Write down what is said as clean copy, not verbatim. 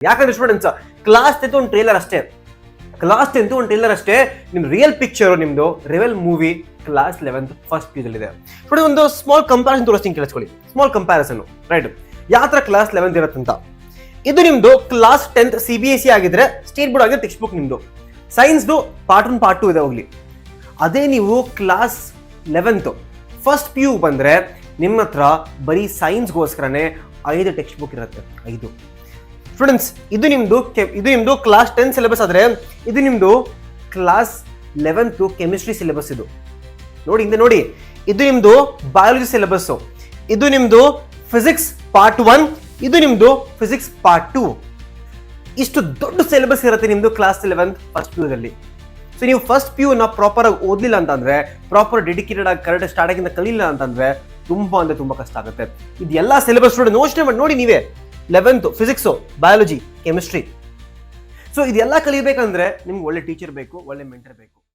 ಯಾಕಂದ್ರೆ students class 10 ಒಂದು trailer ಅಷ್ಟೇ. ಕ್ಲಾಸ್ 10 ಒಂದು ಟ್ರೇಲರ್ ಅಷ್ಟೇ. ನಿಮ್ ರಿಯಲ್ ಪಿಕ್ಚರ್ ನಿಮ್ದು real movie class 11 first piece ಅಲ್ಲಿ ಇದೆ. ನೋಡಿ ಒಂದು ಸ್ಮಾಲ್ ಕಂಪ್ಯಾರಿಸನ್ ತೋರಿಸ್ತೀನಿ, ಕೇಳಿಸ್ಕೊಳ್ಳಿ. Small comparison, right? ಯಾವ ತರ ಕ್ಲಾಸ್ 11 ಇರುತ್ತಂತ. ಇದು ನಿಮ್ದು ಕ್ಲಾಸ್ 10 CBSE ಆಗಿದ್ರೆ ಸ್ಟೇಟ್ ಬೋರ್ಡ್ ಆಗಿದ್ರೆ ಟೆಕ್ಸ್ಟ್ ಬುಕ್ ನಿಮ್ದು. ಸೈನ್ಸ್ದು ಪಾರ್ಟ್ 1 ಪಾರ್ಟ್ 2 ಇದೆ ಹೋಗ್ಲಿ. ಅದೇ ನೀವು ಕ್ಲಾಸ್ 11 ಫಸ್ಟ್ PU ಬಂದ್ರೆ ನಿಮ್ಮ ಹತ್ರ ಬರೀ ಸೈನ್ಸ್ಗೋಸ್ಕರನೇ 5 ಟೆಕ್ಸ್ಟ್ ಬುಕ್ ಇರುತ್ತೆ. 5 ಸ್ಟೂಡೆಂಟ್ಸ್. ಇದು ನಿಮ್ದು ಕ್ಲಾಸ್ 10 ಸಿಲೆಬಸ್ ಆದ್ರೆ ಇದು ನಿಮ್ದು ಕ್ಲಾಸ್ 11 ಕೆಮಿಸ್ಟ್ರಿ ಸಿಲೆಬಸ್. ಇದು ನೋಡಿ, ಹಿಂದೆ ನೋಡಿ, ಇದು ನಿಮ್ದು ಬಯಾಲಜಿ ಸಿಲೆಬಸ್, ಇದು ನಿಮ್ದು ಫಿಸಿಕ್ಸ್ ಪಾರ್ಟ್ 1, ಇದು ನಿಮ್ದು ಫಿಸಿಕ್ಸ್ ಪಾರ್ಟ್ 2. ಇಷ್ಟು ದೊಡ್ಡ ಸಿಲೆಬಸ್ ಇರುತ್ತೆ ನಿಮ್ದು ಕ್ಲಾಸ್ 11 ಫಸ್ಟ್ PU ದಲ್ಲಿ. ಸೊ ನೀವು ಫಸ್ಟ್ PU ನ ಪ್ರಾಪರ್ ಆಗಿ ಓದ್ಲಿಲ್ಲ ಅಂತಂದ್ರೆ, ಪ್ರಾಪರ್ ಡೆಡಿಕೇಟೆಡ್ ಆಗಿ ಕರೆಕ್ಟ್ ಸ್ಟಾರ್ಟಿಂಗ್ ಇಂದ ಕಲಿಲ್ಲ ಅಂತಂದ್ರೆ ತುಂಬಾ ಕಷ್ಟ ಆಗುತ್ತೆ. ಇದೆಲ್ಲ ಸಿಲೆಬಸ್ ಯೋಚನೆ ಮಾಡಿ ನೋಡಿ ನೀವೇ. 11th physics, biology, chemistry. So ಇದೆಲ್ಲ ಕಲಿಬೇಕಂದ್ರೆ ನಿಮ್ಗೆ ಒಳ್ಳೆ ಟೀಚರ್ ಬೇಕು, ಒಳ್ಳೆ ಮೆಂಟರ್ ಬೇಕು.